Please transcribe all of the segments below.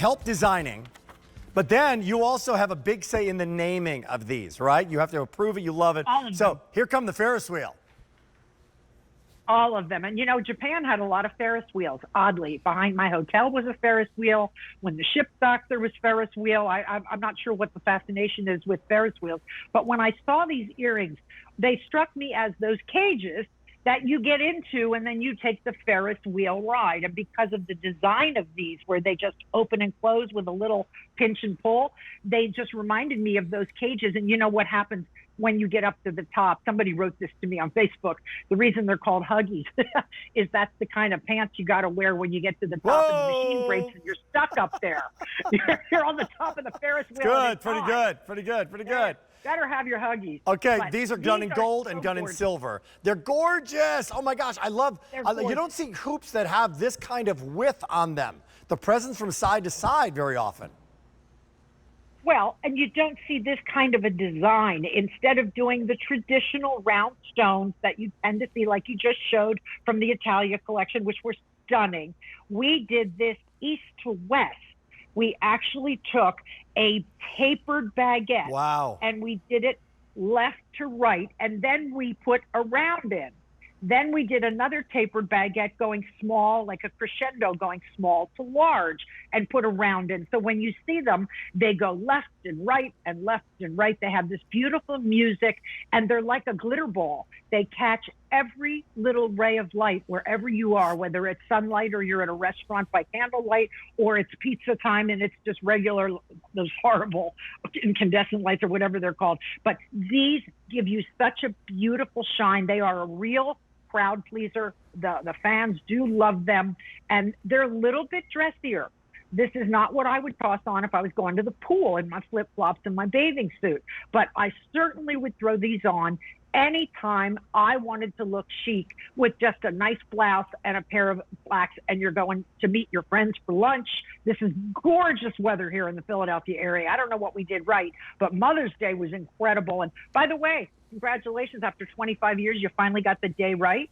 help designing, but then you also have a big say in the naming of these, right? You have to approve it, you love it. All of So them. here come the Ferris wheel. All of them. And, you know, Japan had a lot of Ferris wheels, oddly. Behind my hotel was a Ferris wheel. When the ship docked, there was Ferris wheel. I'm not sure what the fascination is with Ferris wheels. But when I saw these earrings, they struck me as those cages that you get into and then you take the Ferris wheel ride. And because of the design of these, where they just open and close with a little pinch and pull, they just reminded me of those cages. And you know what happens when you get up to the top? Somebody wrote this to me on Facebook. The reason they're called Huggies is that's the kind of pants you got to wear when you get to the top and the machine breaks and you're stuck up there. You're on the top of the Ferris wheel. Good, pretty good, pretty good, pretty good. Better have your Huggies. Okay, But these are done in gold and so done in gorgeous. silver. They're gorgeous. Oh my gosh, I love, They're you gorgeous. don't see hoops that have this kind of width on them. The presence from side to side very often. Well, and you don't see this kind of a design. Instead of doing the traditional round stones that you tend to see, like you just showed from the Italia collection, which were stunning, we did this east to west. We actually took a tapered baguette. Wow. And we did it left to right, and then we put a round in. Then we did another tapered baguette going small, like a crescendo going small to large, and put a round in. So when you see them, they go left and right and left and right. They have this beautiful music, and they're like a glitter ball. They catch every little ray of light wherever you are, whether it's sunlight or you're at a restaurant by candlelight, or it's pizza time and it's just regular, those horrible incandescent lights or whatever they're called. But these give you such a beautiful shine. They are a real crowd pleaser. The fans do love them, and they're a little bit dressier. This is not what I would toss on if I was going to the pool in my flip-flops and my bathing suit, but I certainly would throw these on anytime I wanted to look chic with just a nice blouse and a pair of slacks, and you're going to meet your friends for lunch. This is gorgeous weather here in the Philadelphia area. I don't know what we did right, but Mother's Day was incredible. And by the way, congratulations, after 25 years, you finally got the day right.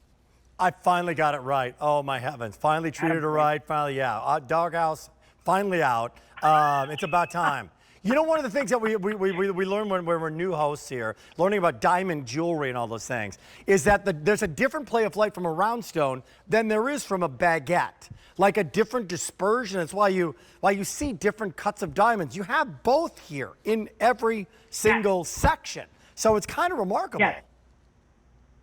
I finally got it right. Oh my heavens. Finally treated her right. Finally, yeah. Doghouse, finally out. It's about time. You know, one of the things that we learn when we're new hosts here, learning about diamond jewelry and all those things, is that there's a different play of light from a round stone than there is from a baguette. Like a different dispersion. It's why you see different cuts of diamonds. You have both here in every single section. So it's kind of remarkable. Yes.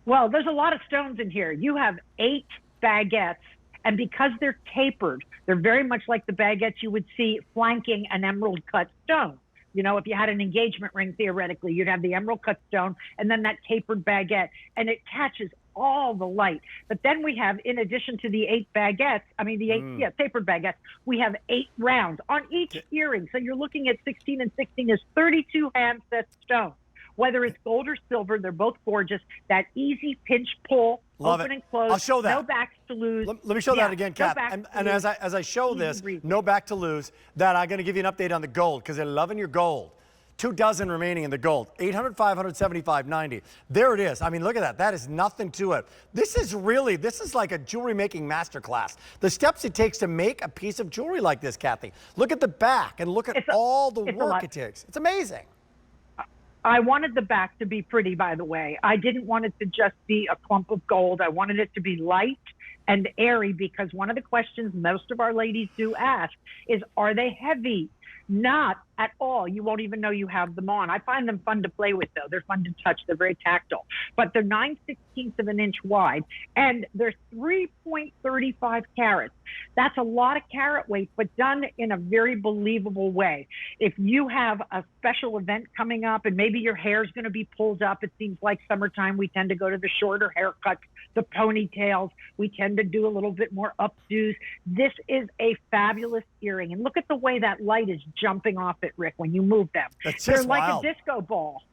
Well, there's a lot of stones in here. You have 8 baguettes, and because they're tapered, they're very much like the baguettes you would see flanking an emerald cut stone. You know, if you had an engagement ring, theoretically, you'd have the emerald cut stone and then that tapered baguette, and it catches all the light. But then we have, in addition to the 8 baguettes, tapered baguettes, we have 8 rounds on each earring. So you're looking at 16 and 16 is 32 hand-set stones. Whether it's gold or silver, they're both gorgeous. That easy pinch pull, Love open it. and close. I'll show that. No backs to lose. Let me show that again, Kath. And as I show this, no back to lose, that I'm going to give you an update on the gold, because they're loving your gold. 2 dozen remaining in the gold. 800, 500, 75, 90. There it is. I mean, look at that. That is nothing to it. This is like a jewelry making masterclass. The steps it takes to make a piece of jewelry like this, Kathy. Look at the back and look at all the work it takes. It's amazing. I wanted the back to be pretty, by the way. I didn't want it to just be a clump of gold. I wanted it to be light and airy, because one of the questions most of our ladies do ask is, are they heavy? Not at all. You won't even know you have them on. I find them fun to play with, though. They're fun to touch. They're very tactile. But they're 9/16 of an inch wide, and they're 3.35 carats. That's a lot of carat weight, but done in a very believable way. If you have a special event coming up and maybe your hair's going to be pulled up, it seems like summertime, we tend to go to the shorter haircuts, the ponytails. We tend to do a little bit more updos. This is a fabulous earring. And look at the way that light is jumping off it, Rick, when you move them. They're like a disco ball.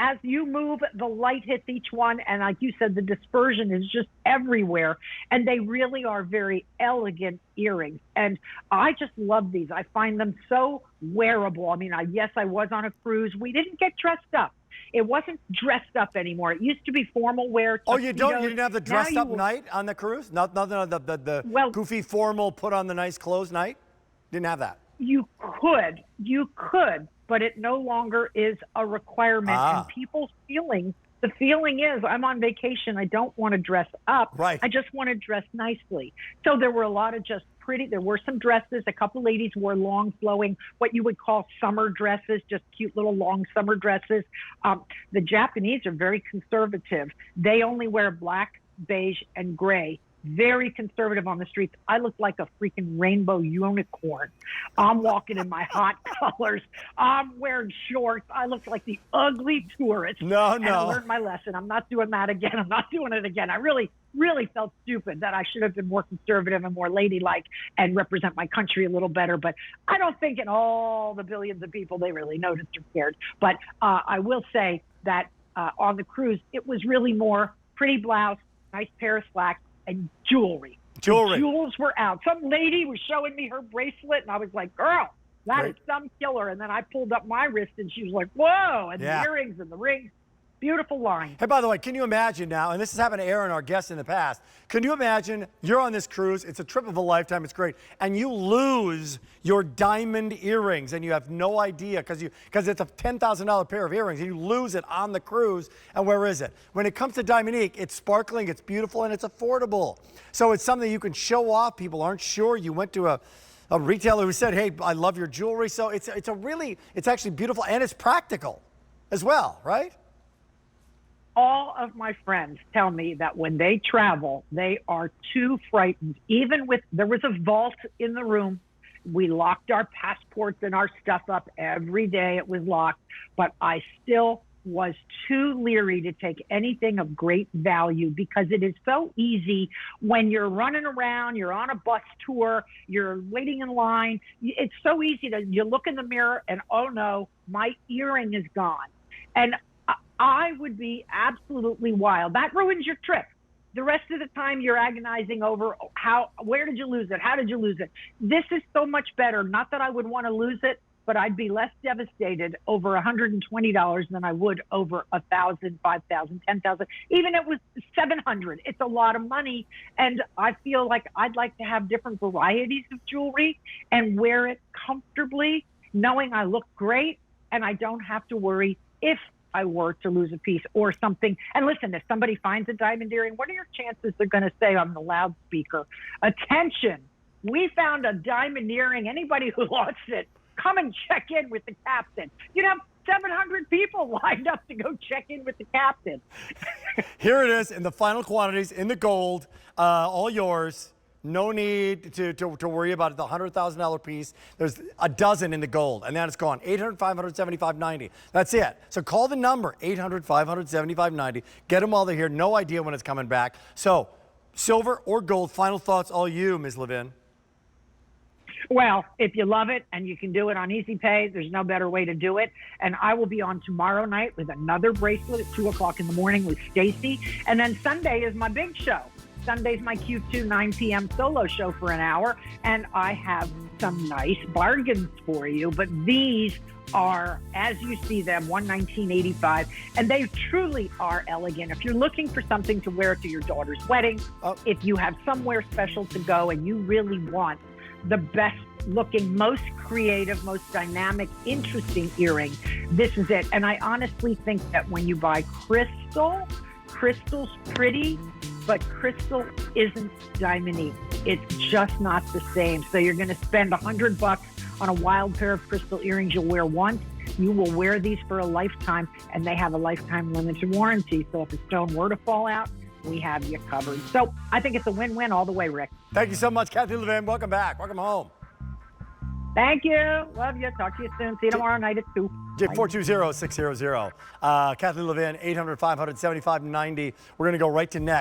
As you move, the light hits each one, and like you said, the dispersion is just everywhere, and they really are very elegant earrings, and I just love these. I find them so wearable. I mean, yes, I was on a cruise. We didn't get dressed up. It wasn't dressed up anymore. It used to be formal wear. Oh, you don't? You didn't have the dressed up night on the cruise? Nothing of the goofy formal put on the nice clothes night? Didn't have that? You could, but it no longer is a requirement. And people's the feeling is, I'm on vacation. I don't want to dress up. Right. I just want to dress nicely. So there were a lot of there were some dresses. A couple ladies wore long flowing, what you would call summer dresses, just cute little long summer dresses. The Japanese are very conservative. They only wear black, beige, and gray. Very conservative on the streets. I look like a freaking rainbow unicorn. I'm walking in my hot colors. I'm wearing shorts. I look like the ugly tourist. No. And I learned my lesson. I'm not doing that again. I'm not doing it again. I really felt stupid that I should have been more conservative and more ladylike and represent my country a little better. But I don't think in all the billions of people they really noticed or cared. But I will say that on the cruise, it was really more pretty blouse, nice pair of slacks, and jewelry. The jewels were out. Some lady was showing me her bracelet, and I was like, girl, that is some killer. And then I pulled up my wrist, and she was like, whoa, and the earrings and the rings. Beautiful line. Hey, by the way, can you imagine now, and this has happened to Aaron, our guest in the past, can you imagine you're on this cruise, it's a trip of a lifetime, it's great, and you lose your diamond earrings and you have no idea because it's a $10,000 pair of earrings and you lose it on the cruise, and where is it? When it comes to Diamonique, it's sparkling, it's beautiful, and it's affordable. So it's something you can show off. People aren't sure. You went to a retailer who said, hey, I love your jewelry. So it's actually beautiful, and it's practical as well, right? All of my friends tell me that when they travel, they are too frightened. There was a vault in the room. We locked our passports and our stuff up every day. It was locked, but I still was too leery to take anything of great value because it is so easy when you're running around, you're on a bus tour, you're waiting in line. It's so easy you look in the mirror and, oh no, my earring is gone. And I would be absolutely wild. That ruins your trip. The rest of the time you're agonizing over where did you lose it? How did you lose it? This is so much better. Not that I would want to lose it, but I'd be less devastated over $120 than I would over $1,000, $5,000, $10,000. Even if it was $700, it's a lot of money. And I feel like I'd like to have different varieties of jewelry and wear it comfortably, knowing I look great and I don't have to worry if I were to lose a piece or something. And listen, if somebody finds a diamond earring, what are your chances they're going to say on the loudspeaker, attention, we found a diamond earring. Anybody who wants it, come and check in with the captain. You'd have 700 people lined up to go check in with the captain. Here it is in the final quantities, in the gold, all yours. No need to worry about the $100,000 piece. There's a dozen in the gold, and then it's gone. 800-500-7590. That's it. So call the number, 800-500-7590. Get them while they're here. No idea when it's coming back. So silver or gold, final thoughts, all you, Ms. Levine. Well, if you love it and you can do it on Easy Pay, there's no better way to do it. And I will be on tomorrow night with another bracelet at 2 o'clock in the morning with Stacy. And then Sunday is my big show. Sunday's my Q2 9 p.m. solo show for an hour, and I have some nice bargains for you. But these are, as you see them, $119.85, and they truly are elegant. If you're looking for something to wear to your daughter's wedding, if you have somewhere special to go and you really want the best looking, most creative, most dynamic, interesting earring, this is it. And I honestly think that when you buy crystal's pretty, but crystal isn't Diamonique. It's just not the same. So you're going to spend $100 on a wild pair of crystal earrings you'll wear once. You will wear these for a lifetime, and they have a lifetime limited warranty. So if a stone were to fall out, we have you covered. So I think it's a win-win all the way, Rick. Thank you so much, Kathy Levine. Welcome back. Welcome home. Thank you. Love you. Talk to you soon. See you tomorrow night at 2. 420-600. Kathy Levine, 800-500-7590. We're going to go right to next.